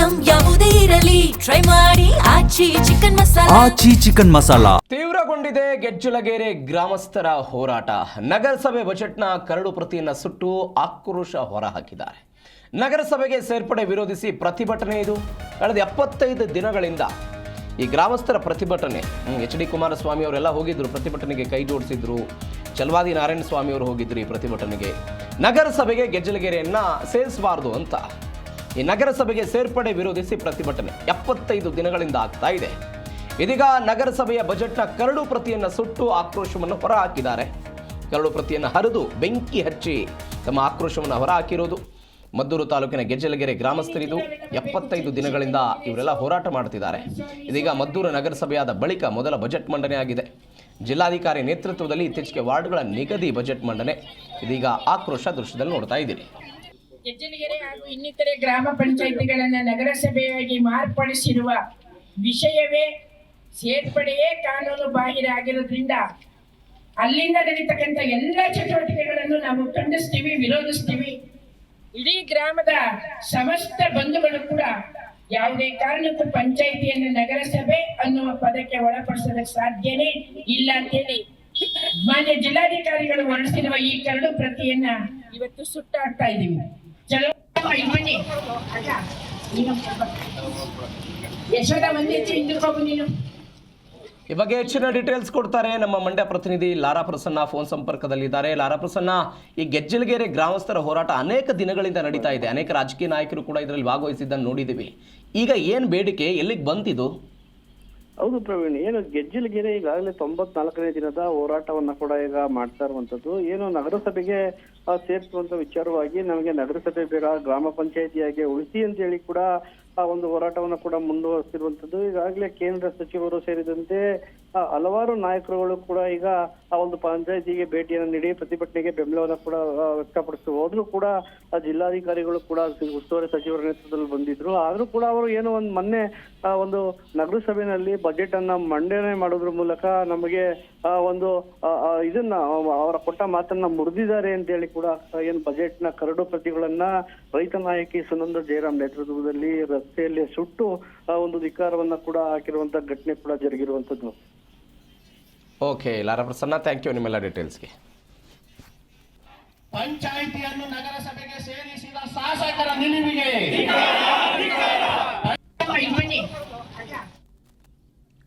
Item ಯಾವುದೇ ಇರಲಿ try ಮಾಡಿ ಆಚಿ ಚಿಕನ್ ಮಸಾಲಾ. ತೀವ್ರಗೊಂಡಿದೆ ಗೆಜ್ಜಲಗೆರೆ ಗ್ರಾಮಸ್ಥರ ಹೋರಾಟ. ನಗರಸಭೆ ಬಜೆಟ್ನ ಕರಡು ಪ್ರತಿಯನ್ನು ಸುಟ್ಟು ಆಕ್ರೋಶ ಹೊರಹಾಕಿದ್ದಾರೆ. ನಗರಸಭೆಗೆ ಸೇರ್ಪಡೆ ವಿರೋಧಿಸಿ ಪ್ರತಿಭಟನೆ ಇದು. ಕಳೆದ 75 ದಿನಗಳಿಂದ ಈ ಗ್ರಾಮಸ್ಥರ ಪ್ರತಿಭಟನೆ. ಎಚ್ ಡಿ ಕುಮಾರಸ್ವಾಮಿ ಅವರೆಲ್ಲ ಹೋಗಿದ್ರು ಪ್ರತಿಭಟನೆಗೆ, ಕೈ ಜೋಡಿಸಿದ್ರು. ಚಲವಾದಿ ನಾರಾಯಣ ಸ್ವಾಮಿ ಅವರು ಹೋಗಿದ್ರು ಈ ಪ್ರತಿಭಟನೆಗೆ. ನಗರಸಭೆಗೆ ಗೆಜ್ಜಲಗೆರೆಯನ್ನ ಸೇರಿಸಬಾರದು ಅಂತ ಈ ನಗರಸಭೆಗೆ ಸೇರ್ಪಡೆ ವಿರೋಧಿಸಿ ಪ್ರತಿಭಟನೆ 75 ದಿನಗಳಿಂದ ಆಗ್ತಾ ಇದೆ. ಇದೀಗ ನಗರಸಭೆಯ ಬಜೆಟ್ನ ಕರಡು ಪ್ರತಿಯನ್ನು ಸುಟ್ಟು ಆಕ್ರೋಶವನ್ನು ಹೊರಹಾಕಿದ್ದಾರೆ. ಕರಡು ಪ್ರತಿಯನ್ನು ಹರಿದು ಬೆಂಕಿ ಹಚ್ಚಿ ತಮ್ಮ ಆಕ್ರೋಶವನ್ನು ಹೊರಹಾಕಿರೋದು ಮದ್ದೂರು ತಾಲೂಕಿನ ಗೆಜ್ಜಲಗೆರೆ ಗ್ರಾಮಸ್ಥರಿದು. 75 ದಿನಗಳಿಂದ ಇವರೆಲ್ಲ ಹೋರಾಟ ಮಾಡ್ತಿದ್ದಾರೆ. ಇದೀಗ ಮದ್ದೂರು ನಗರಸಭೆಯಾದ ಬಳಿಕ ಮೊದಲ ಬಜೆಟ್ ಮಂಡನೆ ಆಗಿದೆ. ಜಿಲ್ಲಾಧಿಕಾರಿ ನೇತೃತ್ವದಲ್ಲಿ ಇತ್ತೀಚೆಗೆ ವಾರ್ಡ್ಗಳ ನಿಗದಿ ಬಜೆಟ್ ಮಂಡನೆ. ಇದೀಗ ಆಕ್ರೋಶ ದೃಶ್ಯದಲ್ಲಿ ನೋಡ್ತಾ ಇದ್ದೀರಿ. ಗೆಜ್ಜಲಗೆರೆ ಹಾಗೂ ಇನ್ನಿತರೆ ಗ್ರಾಮ ಪಂಚಾಯಿತಿಗಳನ್ನು ನಗರಸಭೆಯಾಗಿ ಮಾರ್ಪಡಿಸಿರುವ ವಿಷಯವೇ ಸೇರ್ಪಡೆಯೇ ಕಾನೂನು ಬಾಹಿರ ಆಗಿರೋದ್ರಿಂದ ಅಲ್ಲಿಂದ ನಡೀತಕ್ಕಂಥ ಎಲ್ಲ ಚಟುವಟಿಕೆಗಳನ್ನು ನಾವು ಖಂಡಿಸ್ತೀವಿ, ವಿರೋಧಿಸ್ತೀವಿ. ಇಡೀ ಗ್ರಾಮದ ಸಮಸ್ತ ಬಂಧುಗಳು ಕೂಡ ಯಾವುದೇ ಕಾರಣಕ್ಕೂ ಪಂಚಾಯಿತಿಯನ್ನು ನಗರಸಭೆ ಅನ್ನುವ ಪದಕ್ಕೆ ಒಳಪಡಿಸೋದಕ್ಕೆ ಸಾಧ್ಯನೇ ಇಲ್ಲ ಅಂತೇಳಿ ಮಾನ್ಯ ಜಿಲ್ಲಾಧಿಕಾರಿಗಳು ಹೊರಡಿಸಿರುವ ಈ ಕರಡು ಪ್ರತಿಯನ್ನ ಇವತ್ತು ಸುಟ್ಟಾಡ್ತಾ ಇದ್ದೀವಿ. ಚಲೋ ಬನ್ನಿ ಯಶೋಧ ಬಂದಿತ್ತು ಹಿಂದಕ್ಕೆ ನೀನು. ಈ ಬಗ್ಗೆ ಹೆಚ್ಚಿನ ಡೀಟೇಲ್ಸ್ ಕೊಡ್ತಾರೆ ನಮ್ಮ ಮಂಡ್ಯ ಪ್ರತಿನಿಧಿ ಲಾರಾ ಪ್ರಸನ್ನ ಫೋನ್ ಸಂಪರ್ಕದಲ್ಲಿದ್ದಾರೆ. ಲಾರಾ ಪ್ರಸನ್ನ, ಈ ಗೆಜ್ಜಲಗೆರೆ ಗ್ರಾಮಸ್ಥರ ಹೋರಾಟ ಅನೇಕ ದಿನಗಳಿಂದ ನಡೀತಾ ಇದೆ. ಅನೇಕ ರಾಜಕೀಯ ನಾಯಕರು ಕೂಡ ಇದರಲ್ಲಿ ಭಾಗವಹಿಸಿದ್ದನ್ನು ನೋಡಿದ್ದೀವಿ. ಈಗ ಏನು ಬೇಡಿಕೆ, ಎಲ್ಲಿಗೆ ಬಂತಿದ್ದು? ಹೌದು ಪ್ರವೀಣ್, ಏನು ಗೆಜ್ಜಲಗೆರೆ ಈಗಾಗಲೇ 94ನೇ ದಿನದ ಹೋರಾಟವನ್ನ ಕೂಡ ಈಗ ಮಾಡ್ತಾ ಇರುವಂತದ್ದು. ಏನು ನಗರಸಭೆಗೆ ಸೇರಿಸುವಂತ ವಿಚಾರವಾಗಿ ನಮಗೆ ನಗರಸಭೆ ಬೇಡ, ಗ್ರಾಮ ಪಂಚಾಯಿತಿಯಾಗಿ ಉಳಿಸಿ ಅಂತ ಹೇಳಿ ಕೂಡ ಆ ಒಂದು ಹೋರಾಟವನ್ನ ಕೂಡ ಮುಂದುವರಿಸಿರುವಂತದ್ದು. ಈಗಾಗಲೇ ಕೇಂದ್ರ ಸಚಿವರು ಸೇರಿದಂತೆ ಹಲವಾರು ನಾಯಕರುಗಳು ಕೂಡ ಈಗ ಆ ಒಂದು ಪಂಚಾಯಿತಿಗೆ ಭೇಟಿಯನ್ನು ನೀಡಿ ಪ್ರತಿಭಟನೆಗೆ ಬೆಂಬಲವನ್ನ ಕೂಡ ವ್ಯಕ್ತಪಡಿಸಿ ಹೋದ್ರು ಕೂಡ ಜಿಲ್ಲಾಧಿಕಾರಿಗಳು ಕೂಡ ಉಸ್ತುವಾರಿ ಸಚಿವರ ನೇತೃತ್ವದಲ್ಲಿ ಬಂದಿದ್ರು. ಆದ್ರೂ ಕೂಡ ಅವರು ಏನೋ ಒಂದು ಮೊನ್ನೆ ಒಂದು ನಗರಸಭೆಯಲ್ಲಿ ಬಜೆಟ್ ಅನ್ನ ಮಂಡನೆ ಮಾಡೋದ್ರ ಮೂಲಕ ನಮಗೆ ಒಂದು ಇದನ್ನ ಅವರ ಕೊಟ್ಟ ಮಾತನ್ನ ಮುರಿದಿದ್ದಾರೆ ಅಂತ ಹೇಳಿ ಕೂಡ ಏನು ಬಜೆಟ್ ನ ಕರಡು ಪ್ರತಿಗಳನ್ನ ರೈತ ನಾಯಕಿ ಸುನಂದ ಜಯರಾಮ್ ನೇತೃತ್ವದಲ್ಲಿ ರಸ್ತೆಯಲ್ಲಿ ಸುಟ್ಟು ಒಂದು ಧಿಕ್ಕಾರವನ್ನ ಕೂಡ ಹಾಕಿರುವಂತ ಘಟನೆ ಕೂಡ ಜರುಗಿರುವಂತದ್ದು. Okay Lara Prasanna, thank you ನಿಮ್ಮೆಲ್ಲ ಡೀಟೇಲ್ಸ್ಗೆ. ಪಂಚಾಯಿತಿಯನ್ನು ನಗರಸಭೆಗೆ ಸೇರಿಸಿದ ಶಾಸಕರ ನಿಲುವಿಗೆ